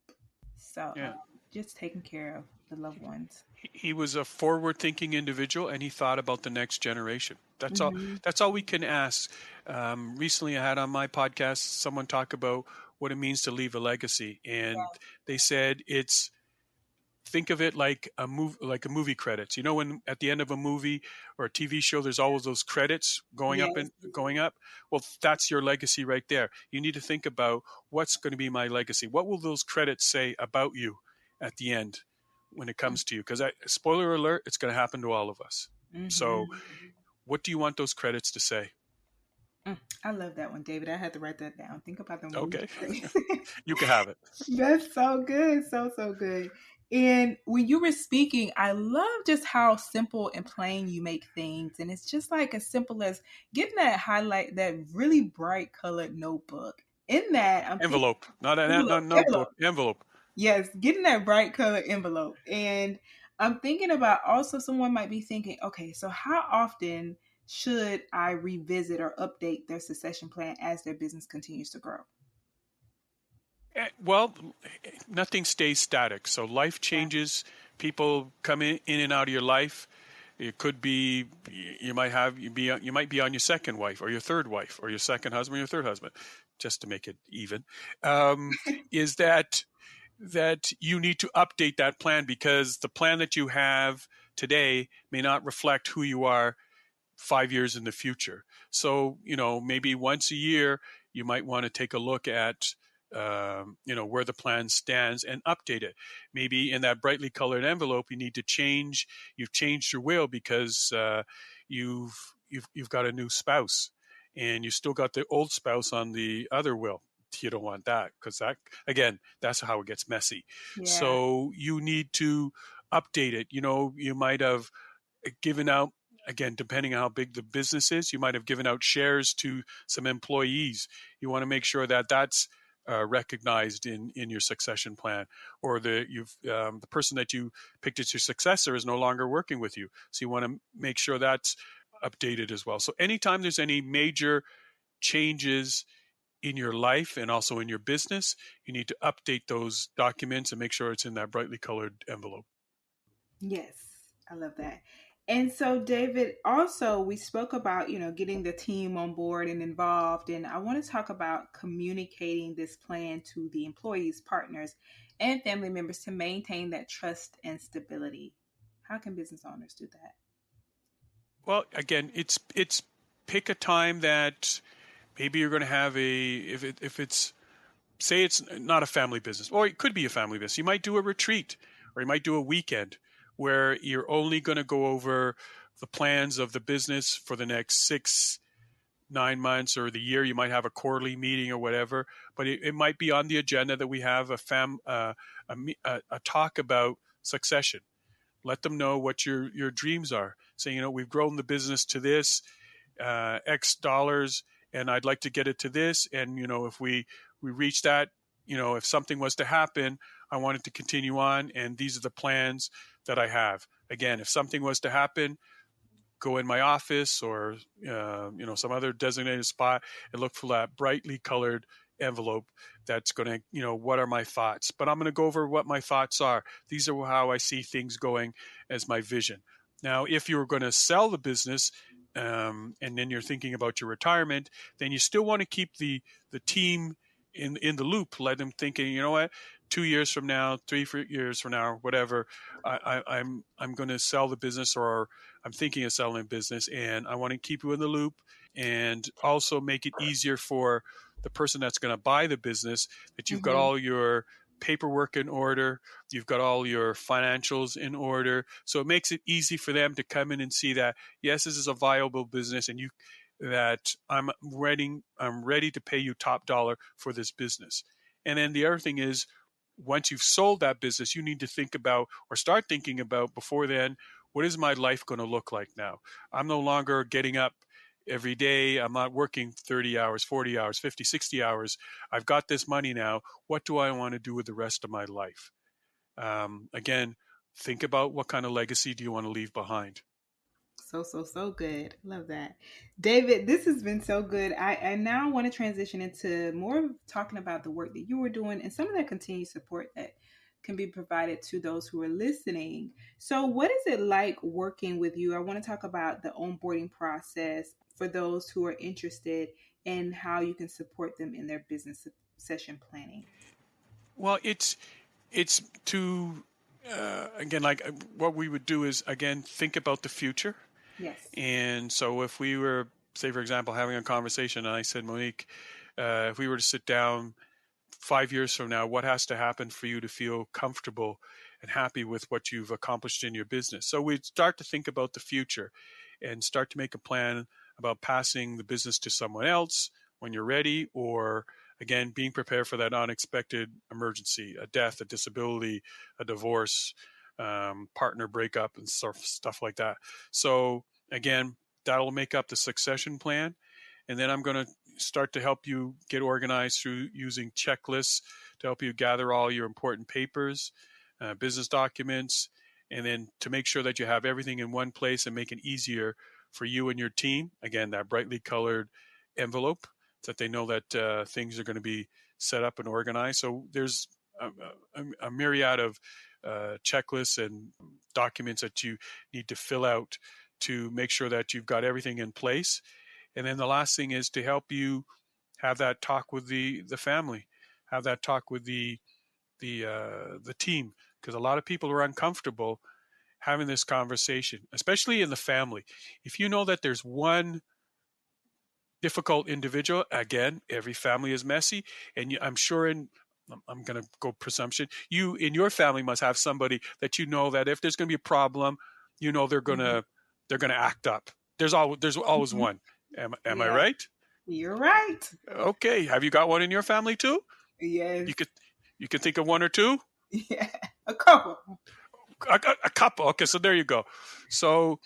So Yeah. just taking care of the loved ones. He was a forward-thinking individual, and he thought about the next generation. That's all. Mm-hmm. That's all we can ask. Recently, I had on my podcast someone talk about what it means to leave a legacy, and they said it's think of it like a movie credits. You know, when at the end of a movie or a TV show, there's always those credits going up Yes. and going up. Well, that's your legacy right there. You need to think about what's going to be my legacy. What will those credits say about you at the end when it comes to you? Because spoiler alert, it's going to happen to all of us. So, Mm-hmm. what do you want those credits to say? I love that one, David. I had to write that down. Think about them movie Okay, credits. you can have it. That's so good. So good. And when you were speaking, I love just how simple and plain you make things. And it's just like as simple as getting that really bright colored notebook. In that, I'm thinking Envelope, not a envelope. notebook. Envelope. Yes, getting that bright colored envelope. And I'm thinking about also someone might be thinking, okay, so how often should I revisit or update their succession plan as their business continues to grow? Well, nothing stays static. So life Right. changes. People come in and out of your life. It could be you might be on your second wife or your third wife or your second husband or your third husband, just to make it even. Is that you need to update that plan because the plan that you have today may not reflect who you are 5 years in the future. So, maybe once a year, you might want to take a look at, where the plan stands and update it. Maybe in that brightly colored envelope, you've changed your will because you've got a new spouse and you still got the old spouse on the other will. You don't want that because that's how it gets messy. Yeah. So you need to update it. You might have given out, again, depending on how big the business is, you might have given out shares to some employees. You want to make sure that that's recognized in your succession plan, or the person that you picked as your successor is no longer working with you. So you want to make sure that's updated as well. So anytime there's any major changes in your life and also in your business, you need to update those documents and make sure it's in that brightly colored envelope. Yes, I love that. And so, David, also we spoke about, getting the team on board and involved. And I want to talk about communicating this plan to the employees, partners, and family members to maintain that trust and stability. How can business owners do that? Well, again, it's pick a time that maybe you're going to have if it's, say it's not a family business, or it could be a family business. You might do a retreat, or you might do a weekend where you're only going to go over the plans of the business for the next 6-9 months or the year. You might have a quarterly meeting or whatever, but it might be on the agenda that we have a talk about succession. Let them know what your dreams are. Say, we've grown the business to this X dollars, and I'd like to get it to this. And if we reach that, if something was to happen, I want it to continue on, and these are the plans that I have. Again, if something was to happen, go in my office or some other designated spot and look for that brightly colored envelope that's going to, what are my thoughts? But I'm going to go over what my thoughts are. These are how I see things going as my vision. Now, if you were going to sell the business, and then you're thinking about your retirement, then you still want to keep the team in the loop. Let them thinking, 2 years from now, 3 years from now, whatever, I'm going to sell the business, or I'm thinking of selling a business, and I want to keep you in the loop, and also make it easier for the person that's going to buy the business, that you've got all your paperwork in order, you've got all your financials in order. So it makes it easy for them to come in and see that, yes, this is a viable business, and that I'm ready to pay you top dollar for this business. And then the other thing is, once you've sold that business, you need to think about, or start thinking about before then, what is my life going to look like now? I'm no longer getting up every day. I'm not working 30 hours, 40 hours, 50, 60 hours. I've got this money now. What do I want to do with the rest of my life? Again, think about what kind of legacy do you want to leave behind. So good. Love that. David, this has been so good. I now want to transition into more of talking about the work that you were doing and some of that continued support that can be provided to those who are listening. So what is it like working with you? I want to talk about the onboarding process for those who are interested in how you can support them in their business succession planning. Well, it's to, again, like what we would do is, again, think about the future. Yes. And so if we were, say, for example, having a conversation, and I said, Monique, if we were to sit down 5 years from now, what has to happen for you to feel comfortable and happy with what you've accomplished in your business? So we'd start to think about the future and start to make a plan about passing the business to someone else when you're ready, or again, being prepared for that unexpected emergency, a death, a disability, a divorce, partner breakup, and stuff like that. So again, that'll make up the succession plan. And then I'm going to start to help you get organized through using checklists to help you gather all your important papers, business documents, and then to make sure that you have everything in one place and make it easier for you and your team. Again, that brightly colored envelope, so that they know that things are going to be set up and organized. So there's a myriad of checklists and documents that you need to fill out to make sure that you've got everything in place. And then the last thing is to help you have that talk with the family, have that talk with the team, because a lot of people are uncomfortable having this conversation, especially in the family. If you know that there's one difficult individual, again, every family is messy, and I'm sure I'm going to go presumption, you in your family must have somebody that you know that if there's going to be a problem, they're going to act up. There's always one. Am I right? You're right. Okay. Have you got one in your family too? Yes. You could think of one or two? Yeah, a couple. a couple. Okay, so there you go. So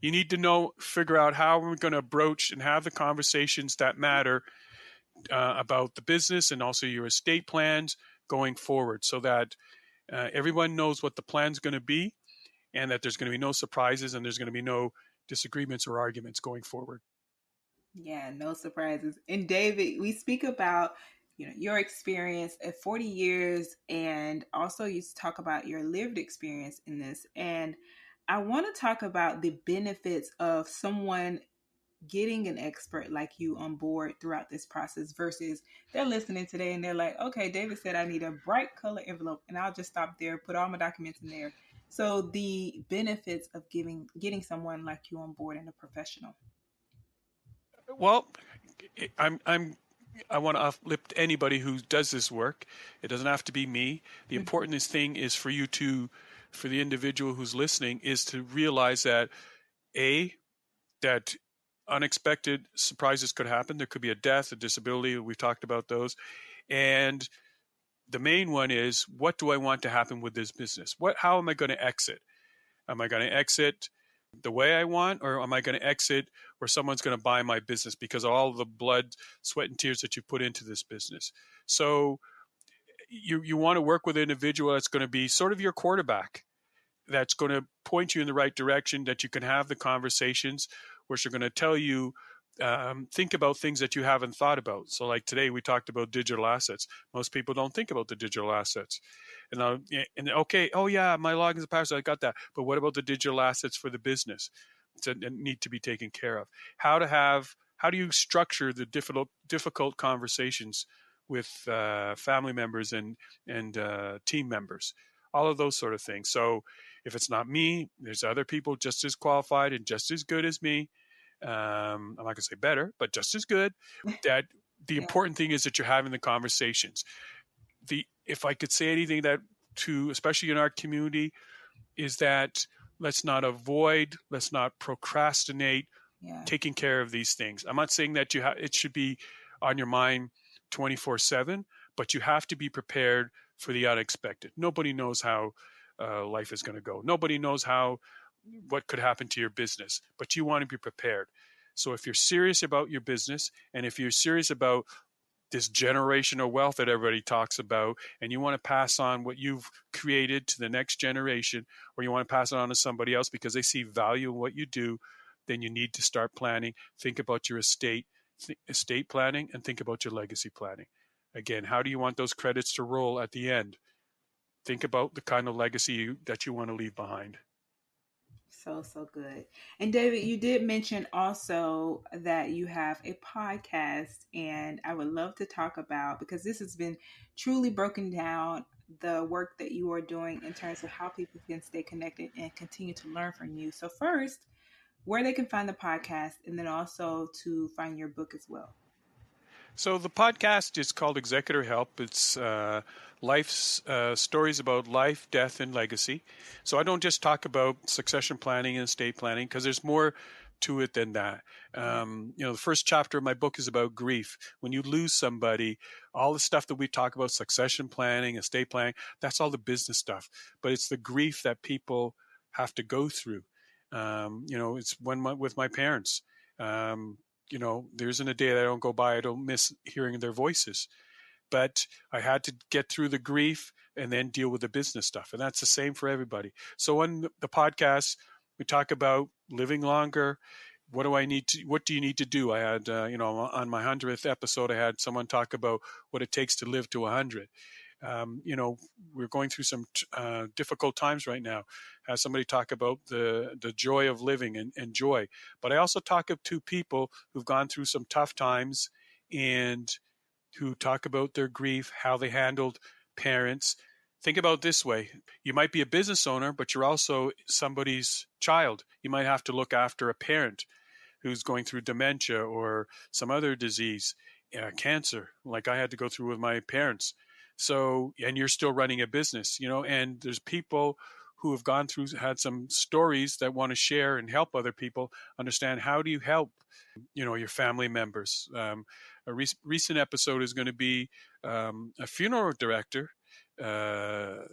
you need to figure out how we're going to broach and have the conversations that matter about the business and also your estate plans going forward, so that everyone knows what the plan's going to be, and that there's going to be no surprises and there's going to be no disagreements or arguments going forward. Yeah, no surprises. And David, we speak about your experience at 40 years, and also you talk about your lived experience in this. And I want to talk about the benefits of someone getting an expert like you on board throughout this process versus they're listening today and they're like, okay, David said I need a bright color envelope and I'll just stop there, put all my documents in there. So the benefits of getting someone like you on board and a professional. Well, I want to uplift anybody who does this work. It doesn't have to be me. The important thing is for the individual who's listening, is to realize that that unexpected surprises could happen. There could be a death, a disability. We've talked about those. And the main one is, what do I want to happen with this business? How am I going to exit? Am I going to exit the way I want, or am I going to exit where someone's going to buy my business because of all the blood, sweat, and tears that you put into this business? So you want to work with an individual that's going to be sort of your quarterback, that's going to point you in the right direction, that you can have the conversations where she's going to tell you, think about things that you haven't thought about. So like today, we talked about digital assets. Most people don't think about the digital assets. And okay, oh yeah, my logins and passwords, I got that. But what about the digital assets for the business that need to be taken care of? How do you structure the difficult conversations with family members and team members? All of those sort of things. So if it's not me, there's other people just as qualified and just as good as me. I'm not going to say better, but just as good. That the Yeah. important thing is that you're having the conversations. If I could say anything especially in our community, is that let's not procrastinate Yeah. taking care of these things. I'm not saying that it should be on your mind 24/7, but you have to be prepared for the unexpected. Nobody knows how life is going to go. Nobody knows what could happen to your business, but you want to be prepared. So if you're serious about your business, and if you're serious about this generational wealth that everybody talks about, and you want to pass on what you've created to the next generation, or you want to pass it on to somebody else because they see value in what you do, then you need to start planning. Think about your estate planning, and think about your legacy planning. Again, how do you want those credits to roll at the end? Think about the kind of legacy that you want to leave behind. So good. And David, you did mention also that you have a podcast, and I would love to talk about, because this has been truly broken down, the work that you are doing in terms of how people can stay connected and continue to learn from you. So first, where they can find the podcast, and then also to find your book as well. So the podcast is called Executor Help. It's life's stories about life, death, and legacy. So I don't just talk about succession planning and estate planning, because there's more to it than that. The first chapter of my book is about grief. When you lose somebody, all the stuff that we talk about, succession planning, estate planning, that's all the business stuff. But it's the grief that people have to go through. It's with my parents. There isn't a day that I don't go by, I don't miss hearing their voices. But I had to get through the grief and then deal with the business stuff. And that's the same for everybody. So on the podcast, we talk about living longer. What do you need to do? I had, on my 100th episode, I had someone talk about what it takes to live to 100. We're going through some difficult times right now. Have somebody talk about the joy of living and joy. But I also talk to people who've gone through some tough times and who talk about their grief, how they handled parents. Think about it this way. You might be a business owner, but you're also somebody's child. You might have to look after a parent who's going through dementia or some other disease, cancer, like I had to go through with my parents. So, and you're still running a business, and there's people who have had some stories that want to share and help other people understand, how do you help, your family members. A recent episode is going to be a funeral director, Wow.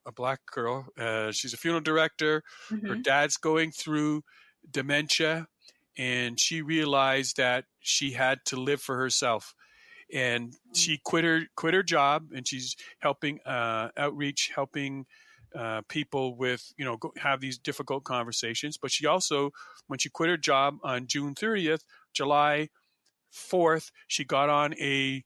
a black girl. She's a funeral director. Her Mm-hmm. dad's going through dementia, and she realized that she had to live for herself. And she quit her job, and she's helping outreach, helping people with have these difficult conversations. But she also, when she quit her job on June 30th, July 4th, she got on a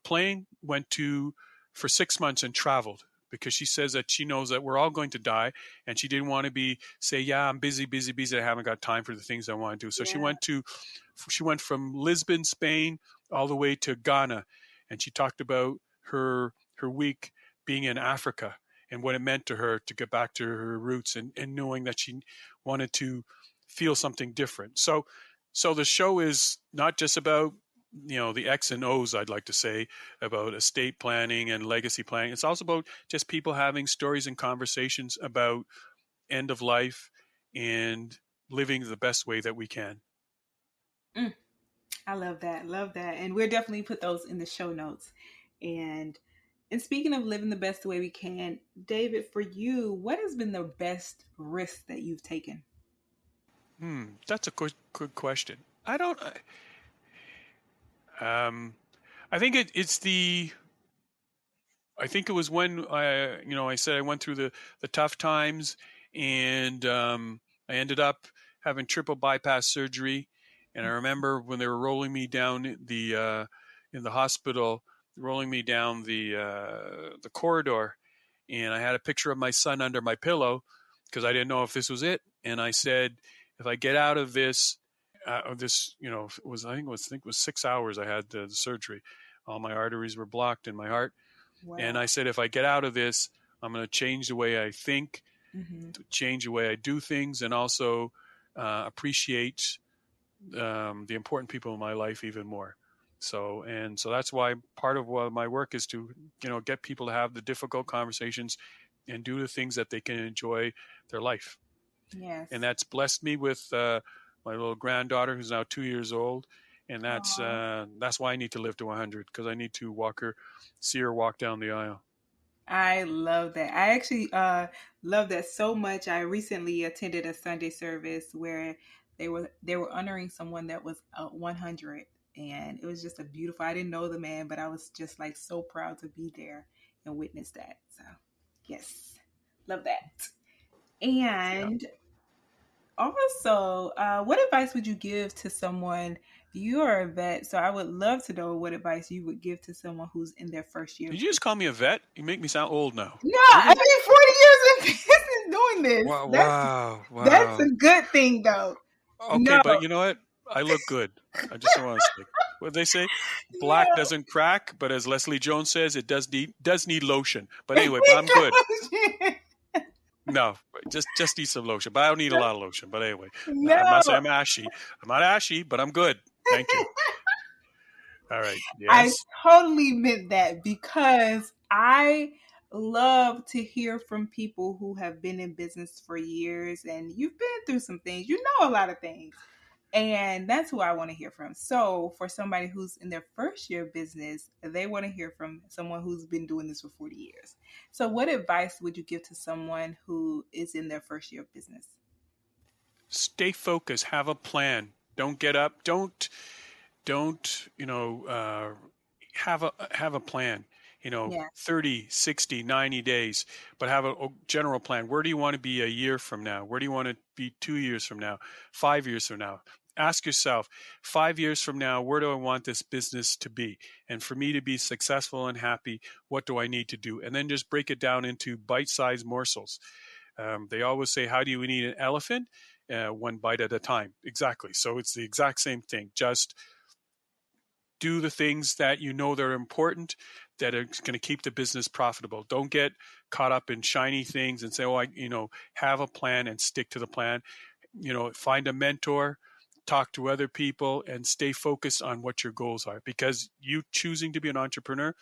plane, went to for 6 months and traveled, because she says that she knows that we're all going to die, and she didn't want to say, yeah, I'm busy, busy, busy. I haven't got time for the things I want to do. So Yeah. she went from Lisbon, Spain, all the way to Ghana, and she talked about her week being in Africa and what it meant to her to get back to her roots, and knowing that she wanted to feel something different. So the show is not just about the X and O's, I'd like to say, about estate planning and legacy planning. It's also about just people having stories and conversations about end of life and living the best way that we can. Mm, I love that. Love that. And we'll definitely put those in the show notes. And speaking of living the best way we can, David, for you, what has been the best risk that you've taken? That's a good question. I don't. I think it's the. I think it was when I said I went through the tough times, and I ended up having triple bypass surgery. And I remember when they were rolling me down in the hospital, rolling me down the corridor, and I had a picture of my son under my pillow because I didn't know if this was it. And I said, if I get out of this, it was I think it was 6 hours I had the surgery. All my arteries were blocked in my heart, and Wow. I said, if I get out of this, I'm going to change the way I think, Mm-hmm. change the way I do things, and also appreciate the important people in my life even more. So that's why part of what my work is to get people to have the difficult conversations and do the things that they can enjoy their life. And Yes. that's blessed me with my little granddaughter, who's now 2 years old, and Aw. that's why I need to live to 100, because I need to see her walk down the aisle. I love that. I actually love that so much. I recently attended a Sunday service where they were honoring someone that was 100, and it was just a beautiful. I didn't know the man, but I was just like so proud to be there and witness that. So, yes, love that. Yeah. And also, what advice would you give to someone? You are a vet, so I would love to know what advice you would give to someone who's in their first year Did of you business. just call me a vet? You make me sound old now. No, I Really? mean 40 years in business doing this. Wow! Wow! That's Wow! a good thing, though. Okay, No, but you know what? I look good. I just want to say, what they say, black no. doesn't crack, but as Leslie Jones says, it does need lotion. But anyway, but I'm good. No, just need some lotion. But I don't need a lot of lotion. But anyway, I'm not saying No, I'm ashy. I'm not ashy, but I'm good. Thank you. All right. I Yes. totally meant that because I love to hear from people who have been in business for years and you've been through some things. You know a lot of things. And that's who I want to hear from. So, for somebody who's in their first year of business, they want to hear from someone who's been doing this for 40 years. So, what advice would you give to someone who is in their first year of business? Stay focused. Have a plan. Don't get up. Don't have a plan, Yeah. 30, 60, 90 days, but have a general plan. Where do you want to be a year from now? Where do you want to be 2 years from now, 5 years from now? Ask yourself, 5 years from now, where do I want this business to be? And for me to be successful and happy, what do I need to do? And then just break it down into bite-sized morsels. They always say, how do you eat an elephant? One bite at a time. Exactly. So it's the exact same thing. Just do the things that you know that are important, that are going to keep the business profitable. Don't get caught up in shiny things and say, oh, have a plan and stick to the plan. Find a mentor, talk to other people, and stay focused on what your goals are, because you choosing to be an entrepreneur,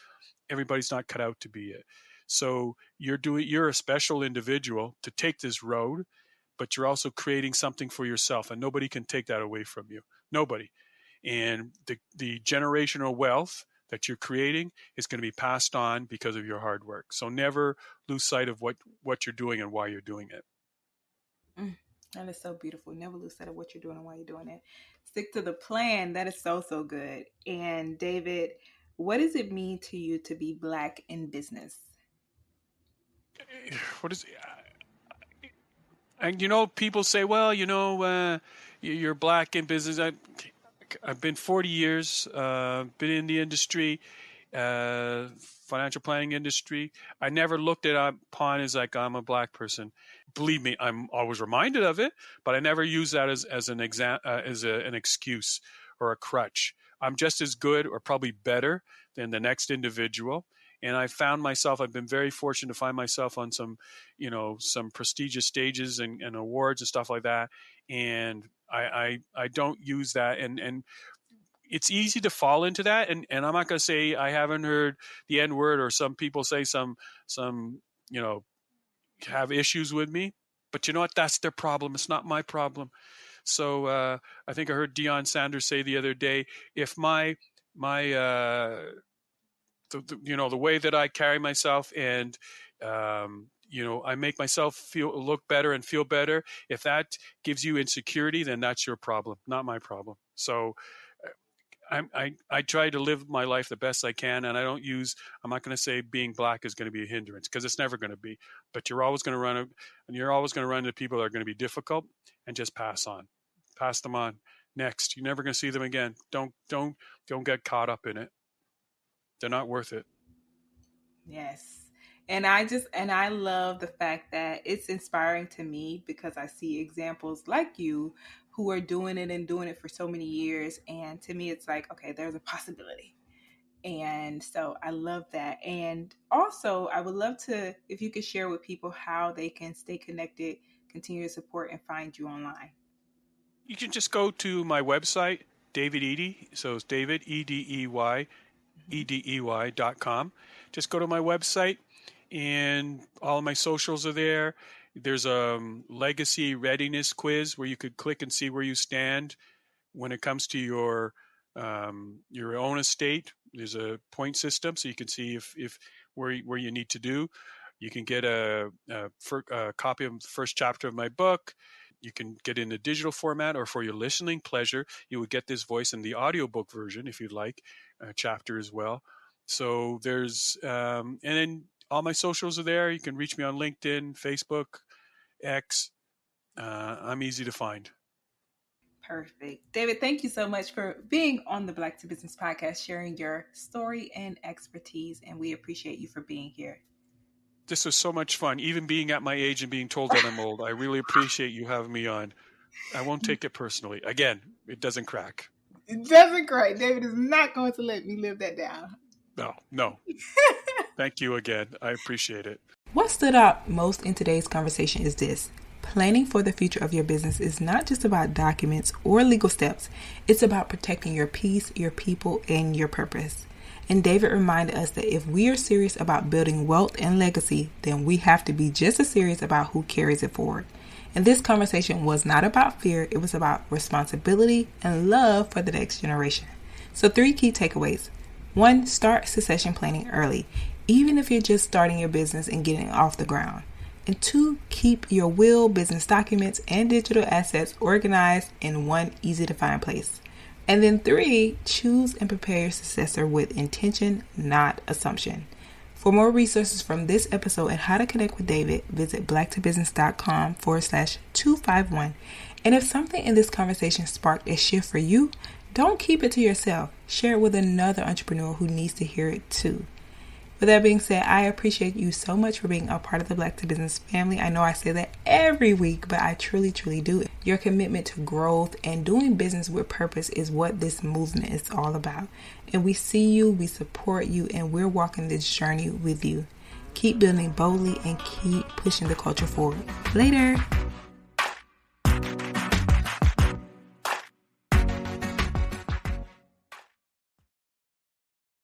everybody's not cut out to be it. So you're a special individual to take this road, but you're also creating something for yourself, and nobody can take that away from you. Nobody. And the generational wealth that you're creating is going to be passed on because of your hard work. So never lose sight of what you're doing and why you're doing it. That is so beautiful. Never lose sight of what you're doing and why you're doing it. Stick to the plan. That is so, so good. And David, what does it mean to you to be Black in business? What is and people say, well, you're Black in business. I've been 40 years, been in the industry, financial planning industry. I never looked at upon as like I'm a Black person. Believe me, I'm always reminded of it, but I never use that as an an excuse or a crutch. I'm just as good or probably better than the next individual. And I found myself, I've been very fortunate to find myself on some prestigious stages and awards and stuff like that. And I don't use that. And it's easy to fall into that. And I'm not going to say I haven't heard the N word, or some people say some have issues with me, but you know what? That's their problem. It's not my problem. So I think I heard Deion Sanders say the other day, if the way that I carry myself and I make myself look better and feel better, if that gives you insecurity, then that's your problem, not my problem. So I try to live my life the best I can, and I'm not going to say being Black is going to be a hindrance, because it's never going to be. But you're always going to run into people that are going to be difficult, and just pass them on. Next, you're never going to see them again. Don't get caught up in it. They're not worth it. Yes. And I love the fact that it's inspiring to me, because I see examples like you who are doing it for so many years. And to me, it's like, okay, there's a possibility. And so I love that. And also, I would love to, if you could share with people how they can stay connected, continue to support, and find you online. You can just go to my website, David Edey. So it's David, EDEY, EDEY.com. Just go to my website, and all of my socials are there. There's a legacy readiness quiz where you could click and see where you stand when it comes to your own estate. There's a point system, so you can see if where you need to do. You can get a copy of the first chapter of my book. You can get in a digital format, or for your listening pleasure, you would get this voice in the audiobook version if you'd like, a chapter as well. So there's and then all my socials are there. You can reach me on LinkedIn, Facebook, X. I'm easy to find. Perfect. David, thank you so much for being on the Black to Business podcast, sharing your story and expertise, and we appreciate you for being here. This was so much fun, even being at my age and being told that I'm old. I really appreciate you having me on. I won't take it personally. Again, it doesn't crack. It doesn't crack. David is not going to let me live that down. No. Thank you again. I appreciate it. What stood out most in today's conversation is this. Planning for the future of your business is not just about documents or legal steps. It's about protecting your peace, your people, and your purpose. And David reminded us that if we are serious about building wealth and legacy, then we have to be just as serious about who carries it forward. And this conversation was not about fear. It was about responsibility and love for the next generation. So 3 key takeaways. 1, start succession planning early, even if you're just starting your business and getting off the ground. And 2, keep your will, business documents, and digital assets organized in one easy to find place. And then 3, choose and prepare your successor with intention, not assumption. For more resources from this episode and how to connect with David, visit blacktobusiness.com/251. And if something in this conversation sparked a shift for you, don't keep it to yourself. Share it with another entrepreneur who needs to hear it too. With that being said, I appreciate you so much for being a part of the Black to Business family. I know I say that every week, but I truly, truly do. Your commitment to growth and doing business with purpose is what this movement is all about. And we see you, we support you, and we're walking this journey with you. Keep building boldly and keep pushing the culture forward. Later.